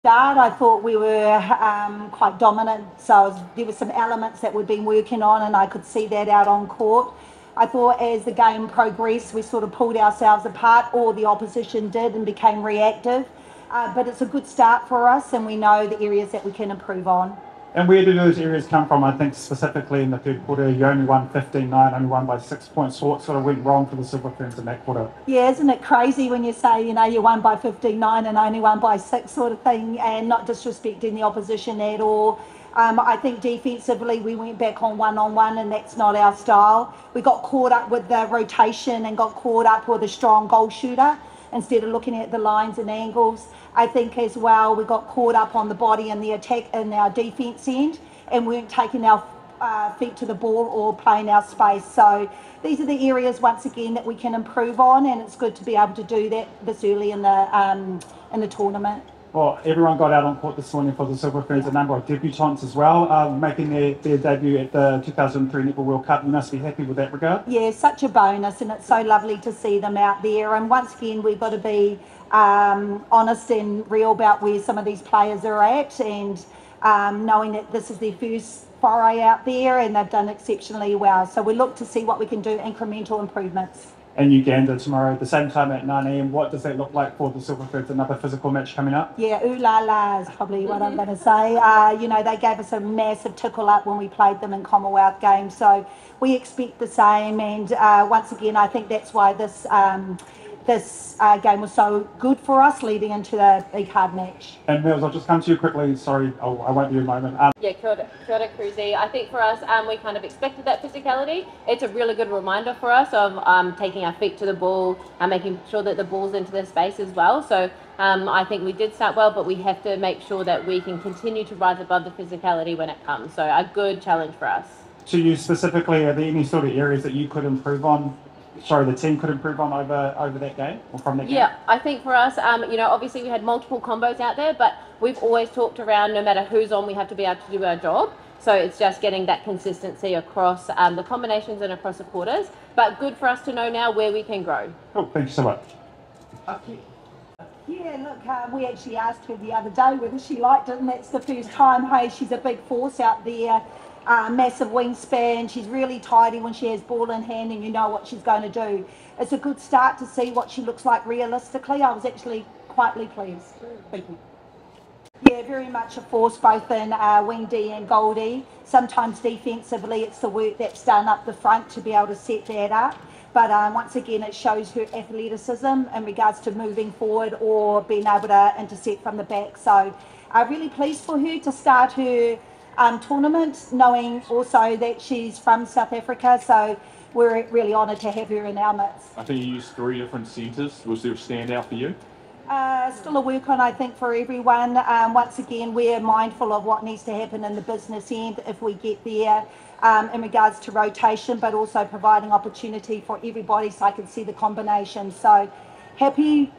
Start, I thought we were quite dominant, so there were some elements that we've been working on, and I could see that out on court. I thought as the game progressed, we sort of pulled ourselves apart, or the opposition did, and became reactive. But it's a good start for us, and we know the areas that we can improve on. And where do those areas come from? I think specifically in the third quarter, you only won 15-9, only won by 6 points. So what sort of went wrong for the Silver Ferns in that quarter? Yeah, isn't it crazy when you say, you won by 15-9 and only won by 6 sort of thing, and not disrespecting the opposition at all. I think defensively we went back on one, and that's not our style. We got caught up with the rotation and got caught up with a strong goal shooter instead of looking at the lines and angles. I think as well we got caught up on the body and the attack in our defence end, and weren't taking our feet to the ball or playing our space. So these are the areas once again that we can improve on, and it's good to be able to do that this early in the tournament. Well, everyone got out on court this morning for the Silver Ferns, a number of debutants as well, making their debut at the 2003 Netball World Cup. You must be happy with that regard. Yeah, such a bonus, and it's so lovely to see them out there. And once again, we've got to be honest and real about where some of these players are at, and knowing that this is their first foray out there, and they've done exceptionally well. So we look to see what we can do, incremental improvements. And Uganda tomorrow at the same time at 9 a.m. What does that look like for the Silver Ferns? Another physical match coming up? Yeah, ooh la la is probably what I'm going to say. They gave us a massive tickle up when we played them in Commonwealth games, so we expect the same. And once again, I think that's why this game was so good for us leading into the big hard match. And Mills, I'll just come to you quickly. Sorry, I won't be a moment. Yeah, kia ora, Cruzy. I think for us, we kind of expected that physicality. It's a really good reminder for us of taking our feet to the ball and making sure that the ball's into the space as well. So I think we did start well, but we have to make sure that we can continue to rise above the physicality when it comes. So a good challenge for us. To you specifically, are there any sort of areas that you could improve on? Sorry, the team could improve on over that game or from that game? Yeah, I think for us, obviously we had multiple combos out there, but we've always talked around no matter who's on, we have to be able to do our job. So it's just getting that consistency across the combinations and across the quarters. But good for us to know now where we can grow. Cool, thank you so much. Yeah, look, we actually asked her the other day whether she liked it, and that's the first time. Hey, she's a big force out there. Massive wingspan. She's really tidy when she has ball in hand, and you know what she's going to do. It's a good start to see what she looks like realistically. I was actually quietly pleased. Thank you. Yeah, very much a force both in wing D and goal D. Sometimes defensively it's the work that's done up the front to be able to set that up. But once again, it shows her athleticism in regards to moving forward or being able to intercept from the back. So I'm really pleased for her to start her tournament, knowing also that she's from South Africa, so we're really honoured to have her in our midst. I think you used 3 different centres. Was there a standout for you? Still a work on, I think, for everyone. Once again, we're mindful of what needs to happen in the business end if we get there in regards to rotation, but also providing opportunity for everybody so I can see the combination. So happy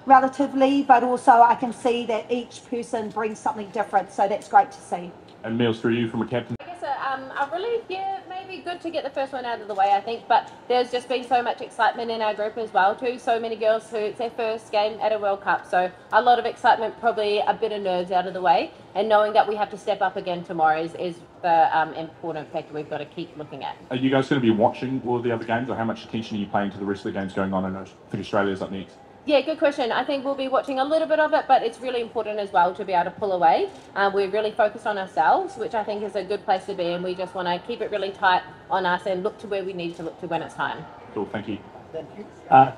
relatively, but also I can see that each person brings something different, so that's great to see. And Mills, for you from a captain? I guess maybe good to get the first one out of the way, I think, but there's just been so much excitement in our group as well too. So many girls who it's their first game at a World Cup, so a lot of excitement, probably a bit of nerves out of the way, and knowing that we have to step up again tomorrow is the important factor we've got to keep looking at. Are you guys going to be watching all of the other games, or how much attention are you paying to the rest of the games going on? I think Australia's up next. Yeah, good question. I think we'll be watching a little bit of it, but it's really important as well to be able to pull away. We're really focused on ourselves, which I think is a good place to be, and we just want to keep it really tight on us and look to where we need to look to when it's time. Cool, thank you.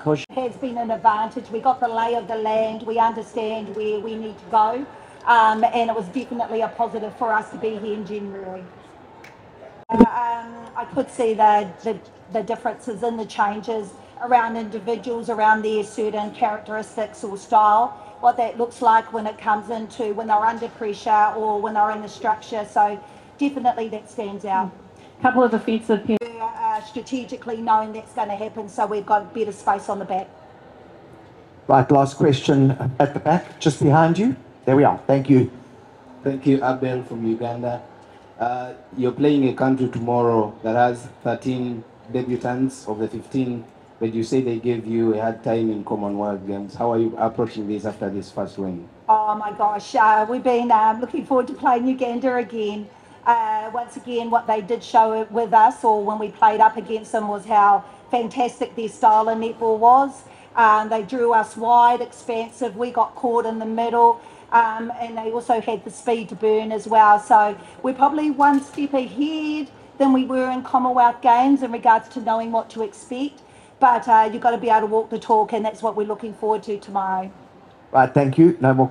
Coach. It has been an advantage. We got the lay of the land. We understand where we need to go, and it was definitely a positive for us to be here in January. I could see the differences in the changes around individuals, around their certain characteristics or style, what that looks like when it comes into when they're under pressure or when they're in the structure. So definitely that stands out. Couple of offensive penalties. Strategically knowing that's going to happen, so we've got better space on the back. Right, last question at the back, just behind you. There we are. Thank you. Thank you, Abel from Uganda. You're playing a country tomorrow that has 13 debutants of the 15, but you say they gave you a hard time in Commonwealth Games. How are you approaching this after this first win? Oh my gosh, we've been looking forward to playing Uganda again. Once again, what they did show with us, or when we played up against them, was how fantastic their style of netball was. They drew us wide, expansive. We got caught in the middle, and they also had the speed to burn as well. So we're probably one step ahead than we were in Commonwealth Games in regards to knowing what to expect. But you've got to be able to walk the talk, and that's what we're looking forward to tomorrow. Right, thank you. No more